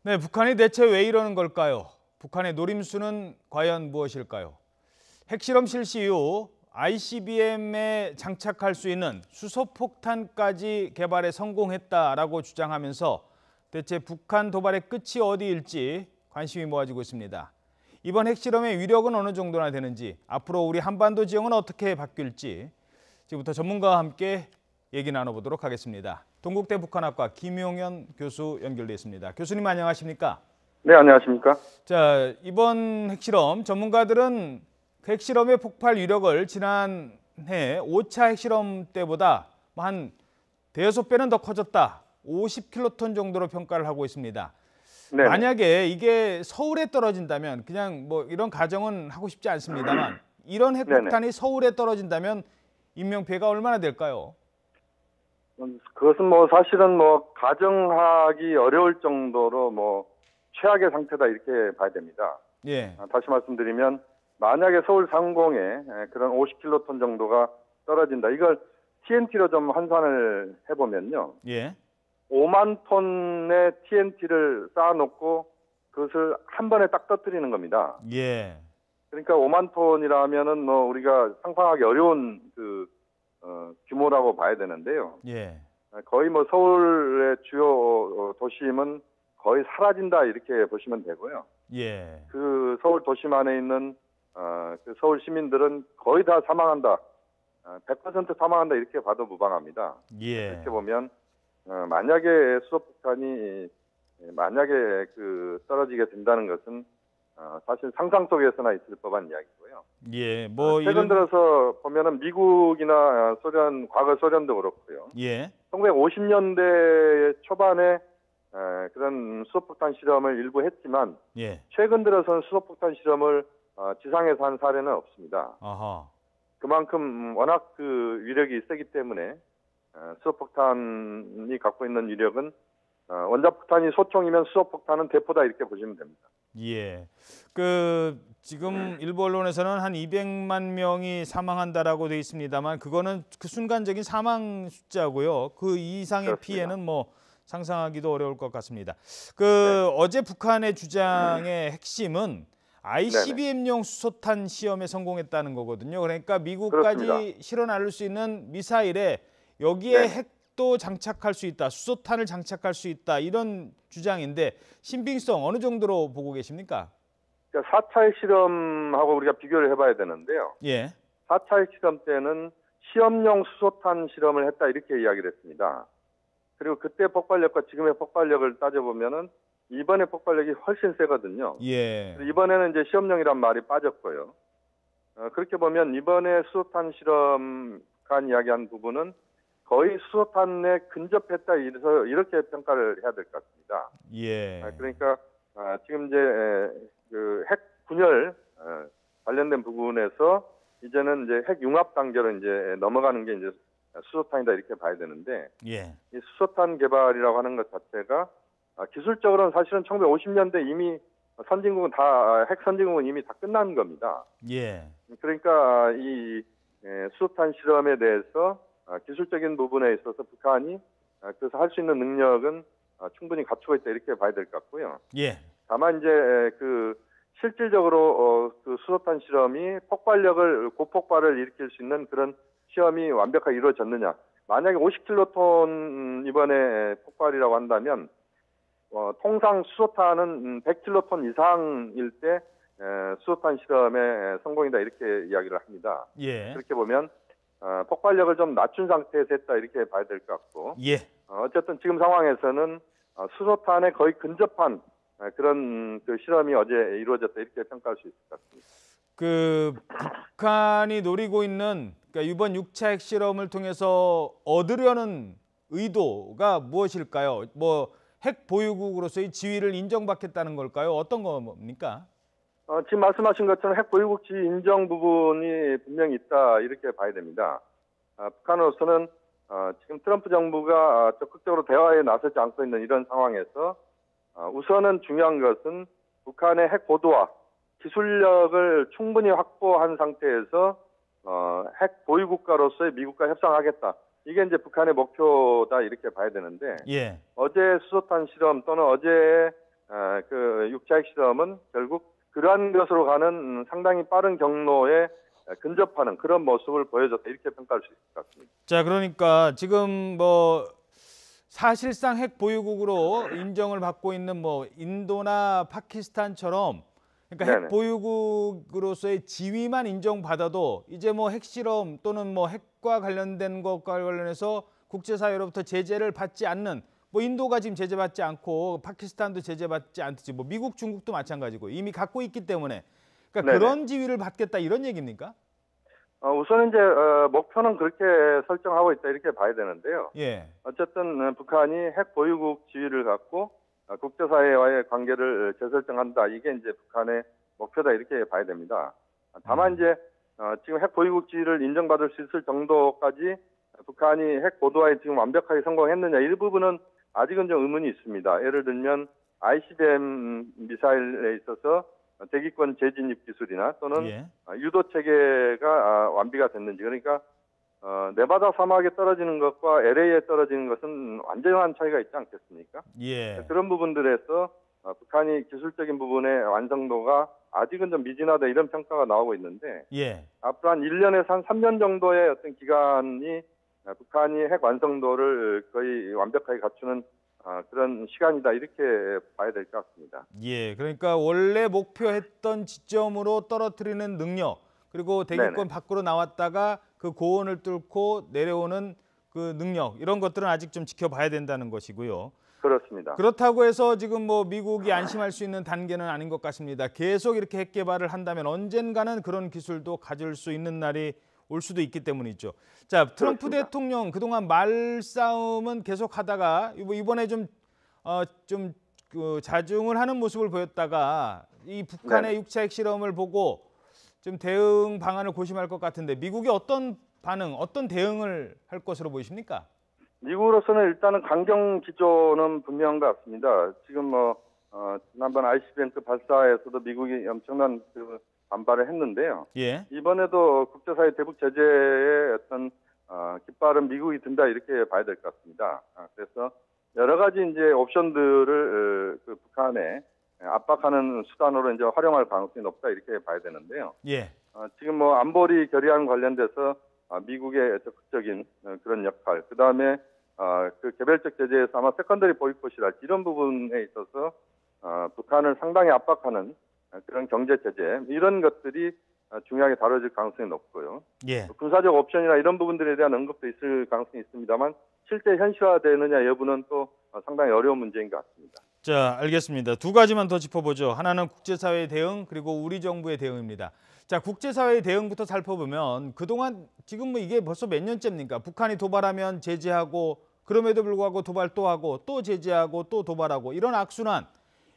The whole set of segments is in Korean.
네, 북한이 대체 왜 이러는 걸까요? 북한의 노림수는 과연 무엇일까요? 핵실험 실시 이후 ICBM에 장착할 수 있는 수소폭탄까지 개발에 성공했다라고 주장하면서 대체 북한 도발의 끝이 어디일지 관심이 모아지고 있습니다. 이번 핵실험의 위력은 어느 정도나 되는지, 앞으로 우리 한반도 지형은 어떻게 바뀔지 지금부터 전문가와 함께 얘기 나눠보도록 하겠습니다. 동국대 북한학과 김용현 교수 연결돼 있습니다. 교수님 안녕하십니까? 네, 안녕하십니까? 자, 이번 핵실험 전문가들은 그 핵실험의 폭발 위력을 지난해 5차 핵실험 때보다 한 대여섯 배는 더 커졌다. 50킬로톤 정도로 평가를 하고 있습니다. 네네. 만약에 이게 서울에 떨어진다면, 그냥 뭐 이런 가정은 하고 싶지 않습니다만, 이런 핵폭탄이 서울에 떨어진다면 인명피해가 얼마나 될까요? 그것은 사실은 가정하기 어려울 정도로 최악의 상태다 이렇게 봐야 됩니다. 예. 다시 말씀드리면 만약에 서울 상공에 그런 50킬로톤 정도가 떨어진다. 이걸 TNT로 좀 환산을 해보면요. 예. 5만 톤의 TNT를 쌓아놓고 그것을 한 번에 딱 터뜨리는 겁니다. 예. 그러니까 5만 톤이라면은 우리가 상상하기 어려운 규모라고 봐야 되는데요. 예. 거의 서울의 주요 도심은 거의 사라진다 이렇게 보시면 되고요. 예. 그 서울 도심 안에 있는 그 서울 시민들은 거의 다 사망한다. 100% 사망한다 이렇게 봐도 무방합니다. 예. 이렇게 보면 만약에 수소폭탄이 만약에 떨어지게 된다는 것은 사실 상상 속에서나 있을 법한 이야기고요. 예. 최근 들어서 보면은 미국이나 소련, 과거 소련도 그렇고요. 예. 1950년대 초반에 그런 수소폭탄 실험을 일부 했지만 예. 최근 들어서는 수소폭탄 실험을 지상에서 한 사례는 없습니다. 아하. 그만큼 워낙 그 위력이 세기 때문에 수소폭탄이 갖고 있는 위력은 원자폭탄이 소총이면 수소폭탄은 대포다 이렇게 보시면 됩니다. 예. 지금 일부 언론에서는 한 200만 명이 사망한다라고 돼 있습니다만, 그거는 그 순간적인 사망 숫자고요. 그 이상의 그렇습니다. 피해는 상상하기도 어려울 것 같습니다. 네. 어제 북한의 주장의 핵심은 ICBM용 수소탄 시험에 성공했다는 거거든요. 그러니까 미국까지 그렇습니다. 실어 나를 수 있는 미사일에 여기에 네. 핵도 장착할 수 있다, 수소탄을 장착할 수 있다, 이런 주장인데 신빙성 어느 정도로 보고 계십니까? 4차 핵실험하고 우리가 비교를 해봐야 되는데요. 예. 4차 핵실험 때는 시험용 수소탄 실험을 했다 이렇게 이야기를 했습니다. 그리고 그때 폭발력과 지금의 폭발력을 따져보면은 이번의 폭발력이 훨씬 세거든요. 예. 이번에는 이제 시험용이란 말이 빠졌고요. 그렇게 보면 이번에 수소탄 실험관 이야기한 부분은 거의 수소탄에 근접했다 이렇게 평가를 해야 될 것 같습니다. 예. 그러니까 지금 이제 그 핵 분열 관련된 부분에서 이제는 이제 핵 융합 단계로 이제 넘어가는 게 이제 수소탄이다 이렇게 봐야 되는데, 예. 이 수소탄 개발이라고 하는 것 자체가 기술적으로는 사실은 1950년대 이미 핵 선진국은 이미 다 끝난 겁니다. 예. 그러니까 이 수소탄 실험에 대해서 기술적인 부분에 있어서 북한이 그래서 할 수 있는 능력은 충분히 갖추고 있다 이렇게 봐야 될 것 같고요. 예. 다만 이제 실질적으로 그 수소탄 실험이 고폭발을 일으킬 수 있는 그런 시험이 완벽하게 이루어졌느냐. 만약에 50킬로톤 이번에 폭발이라고 한다면 통상 수소탄은 100킬로톤 이상일 때 수소탄 실험에 성공이다 이렇게 이야기를 합니다. 예. 그렇게 보면 폭발력을 좀 낮춘 상태에서 했다 이렇게 봐야 될 것 같고, 예. 어쨌든 지금 상황에서는 수소탄에 거의 근접한 그런 그 실험이 어제 이루어졌다 이렇게 평가할 수 있을 것 같습니다. 북한이 노리고 있는, 그러니까 이번 6차 핵실험을 통해서 얻으려는 의도가 무엇일까요? 핵 보유국으로서의 지위를 인정받겠다는 걸까요? 어떤 겁니까? 지금 말씀하신 것처럼 핵 보유국 지위 인정 부분이 분명히 있다 이렇게 봐야 됩니다. 북한으로서는 지금 트럼프 정부가 적극적으로 대화에 나서지 않고 있는 이런 상황에서 우선은 중요한 것은 북한의 핵 고도화, 기술력을 충분히 확보한 상태에서 핵 보유국가로서의 미국과 협상하겠다. 이게 이제 북한의 목표다 이렇게 봐야 되는데, 예. 어제 수소탄 실험 또는 어제 그 6차 핵실험은 결국 그러한 것으로 가는 상당히 빠른 경로에 근접하는 그런 모습을 보여줬다 이렇게 평가할 수 있을 것 같습니다. 자, 그러니까 지금 뭐 사실상 핵 보유국으로 인정을 받고 있는 뭐 인도나 파키스탄처럼 그러니까 핵 네네. 보유국으로서의 지위만 인정받아도 이제 뭐 핵실험 또는 뭐 핵과 관련된 것과 관련해서 국제사회로부터 제재를 받지 않는 뭐 인도가 지금 제재받지 않고 파키스탄도 제재받지 않듯이 뭐 미국, 중국도 마찬가지고 이미 갖고 있기 때문에 그러니까 네네. 그런 지위를 받겠다 이런 얘기입니까? 우선 이제 목표는 그렇게 설정하고 있다 이렇게 봐야 되는데요. 예. 어쨌든 북한이 핵 보유국 지위를 갖고 국제사회와의 관계를 재설정한다. 이게 이제 북한의 목표다 이렇게 봐야 됩니다. 다만 이제 지금 핵 보유국 지위를 인정받을 수 있을 정도까지 북한이 핵 보도화에 지금 완벽하게 성공했느냐 이 부분은 아직은 좀 의문이 있습니다. 예를 들면 ICBM 미사일에 있어서 대기권 재진입 기술이나 또는 예. 유도 체계가 완비가 됐는지 그러니까 네바다 사막에 떨어지는 것과 LA에 떨어지는 것은 완전한 차이가 있지 않겠습니까? 예. 그런 부분들에서 북한이 기술적인 부분의 완성도가 아직은 좀 미진하다 이런 평가가 나오고 있는데 예. 앞으로 한 1년에서 한 3년 정도의 어떤 기간이 북한이 핵 완성도를 거의 완벽하게 갖추는 그런 시간이다 이렇게 봐야 될 것 같습니다. 예, 그러니까 원래 목표했던 지점으로 떨어뜨리는 능력 그리고 대기권 네네. 밖으로 나왔다가 그 고온을 뚫고 내려오는 그 능력 이런 것들은 아직 좀 지켜봐야 된다는 것이고요. 그렇습니다. 그렇다고 해서 지금 뭐 미국이 안심할 수 있는 단계는 아닌 것 같습니다. 계속 이렇게 핵 개발을 한다면 언젠가는 그런 기술도 가질 수 있는 날이 올 수도 있기 때문이죠. 자, 트럼프 그렇습니다. 대통령 그동안 말싸움은 계속 하다가 이번에 좀 자중을 하는 모습을 보였다가 이 북한의 네네. 6차 핵실험을 보고 좀 대응 방안을 고심할 것 같은데 미국이 어떤 반응, 어떤 대응을 할 것으로 보이십니까? 미국으로서는 일단은 강경 기조는 분명한 것 같습니다. 지금 지난번 ICBM 발사에서도 미국이 엄청난 그 반발을 했는데요. 예, 이번에도 국제사회 대북 제재에 어떤 깃발은 미국이 든다 이렇게 봐야 될 것 같습니다. 그래서 여러 가지 이제 옵션들을 그 북한에 압박하는 수단으로 이제 활용할 가능성이 높다 이렇게 봐야 되는데요. 예, 지금 뭐 안보리 결의안 관련돼서 미국의 적극적인 그런 역할, 그 다음에 그 개별적 제재에서 아마 세컨더리 보이콧이랄지 이런 부분에 있어서 북한을 상당히 압박하는 그런 경제 제재 이런 것들이 중요하게 다뤄질 가능성이 높고요. 예. 군사적 옵션이나 이런 부분들에 대한 언급도 있을 가능성이 있습니다만 실제 현실화되느냐 여부는 또 상당히 어려운 문제인 것 같습니다. 자, 알겠습니다. 두 가지만 더 짚어보죠. 하나는 국제사회의 대응 그리고 우리 정부의 대응입니다. 자, 국제사회의 대응부터 살펴보면 그동안 지금 뭐 이게 벌써 몇 년째입니까? 북한이 도발하면 제재하고 그럼에도 불구하고 도발 또 하고 또 제재하고 또 도발하고 이런 악순환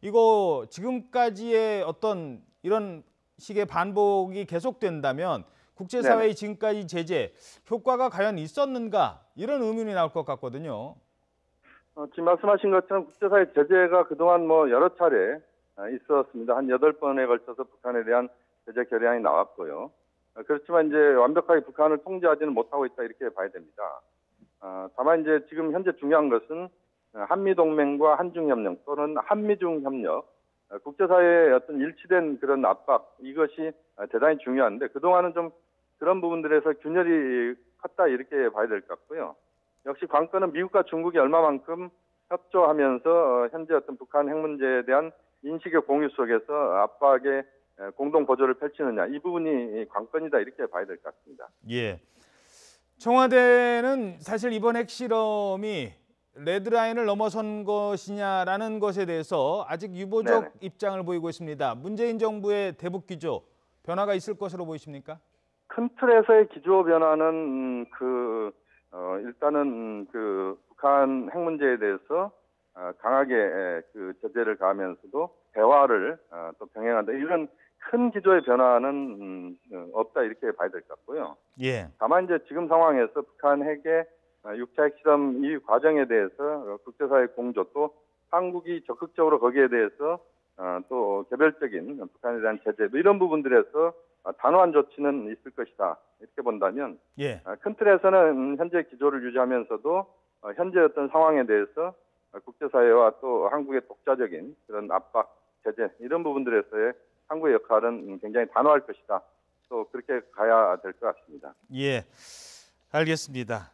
이거 지금까지의 어떤 이런 식의 반복이 계속된다면 국제사회의 네네. 지금까지 제재 효과가 과연 있었는가 이런 의문이 나올 것 같거든요. 지금 말씀하신 것처럼 국제사회 제재가 그동안 뭐 여러 차례 있었습니다. 한 8번에 걸쳐서 북한에 대한 제재 결의안이 나왔고요. 그렇지만 이제 완벽하게 북한을 통제하지는 못하고 있다 이렇게 봐야 됩니다. 다만 이제 지금 현재 중요한 것은 한미동맹과 한중협력 또는 한미중협력, 국제사회의 어떤 일치된 그런 압박 이것이 대단히 중요한데 그동안은 좀 그런 부분들에서 균열이 컸다 이렇게 봐야 될 것 같고요. 역시 관건은 미국과 중국이 얼마만큼 협조하면서 현재 어떤 북한 핵 문제에 대한 인식의 공유 속에서 압박의 공동 보조를 펼치느냐 이 부분이 관건이다 이렇게 봐야 될 것 같습니다. 예. 청와대는 사실 이번 핵실험이 레드라인을 넘어선 것이냐라는 것에 대해서 아직 유보적 네네. 입장을 보이고 있습니다. 문재인 정부의 대북 기조 변화가 있을 것으로 보이십니까? 큰 틀에서의 기조 변화는 일단은 그 북한 핵 문제에 대해서 강하게 그 제재를 가하면서도 대화를 또 병행한다 이런 큰 기조의 변화는 없다 이렇게 봐야 될 것 같고요. 예. 다만 이제 지금 상황에서 북한 핵의 6차 핵실험 이 과정에 대해서 국제사회 공조 또 한국이 적극적으로 거기에 대해서 또 개별적인 북한에 대한 제재 뭐 이런 부분들에서 단호한 조치는 있을 것이다 이렇게 본다면 예. 큰 틀에서는 현재 기조를 유지하면서도 현재 어떤 상황에 대해서 국제사회와 또 한국의 독자적인 그런 압박, 제재 이런 부분들에서의 한국의 역할은 굉장히 단호할 것이다. 또 그렇게 가야 될 것 같습니다. 예, 알겠습니다.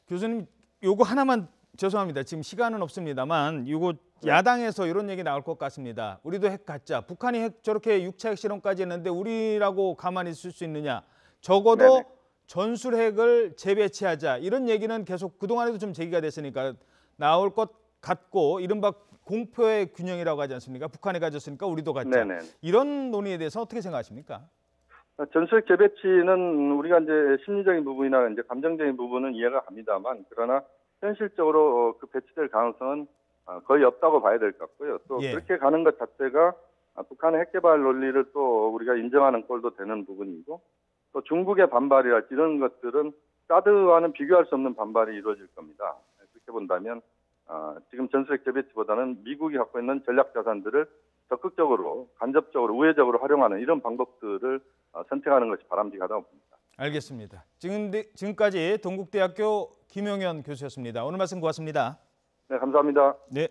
교수님, 요거 하나만 죄송합니다. 지금 시간은 없습니다만 요거 야당에서 이런 얘기 나올 것 같습니다. 우리도 핵 갖자. 북한이 저렇게 6차 핵실험까지 했는데 우리라고 가만히 있을 수 있느냐. 적어도 네네. 전술핵을 재배치하자. 이런 얘기는 계속 그동안에도 좀 제기가 됐으니까 나올 것 같고 이른바 공포의 균형이라고 하지 않습니까? 북한이 가졌으니까 우리도 갖자. 네네. 이런 논의에 대해서 어떻게 생각하십니까? 전술핵 재배치는 우리가 이제 심리적인 부분이나 이제 감정적인 부분은 이해가 갑니다만, 그러나 현실적으로 그 배치될 가능성은 거의 없다고 봐야 될 것 같고요. 또 예. 그렇게 가는 것 자체가 북한의 핵 개발 논리를 또 우리가 인정하는 꼴도 되는 부분이고, 또 중국의 반발이랄지 이런 것들은 사드와는 비교할 수 없는 반발이 이루어질 겁니다. 그렇게 본다면 지금 전술핵 재배치보다는 미국이 갖고 있는 전략 자산들을 적극적으로, 간접적으로, 우회적으로 활용하는 이런 방법들을 선택하는 것이 바람직하다고 봅니다. 알겠습니다. 지금까지 동국대학교 김용현 교수였습니다. 오늘 말씀 고맙습니다. 네, 감사합니다. 네.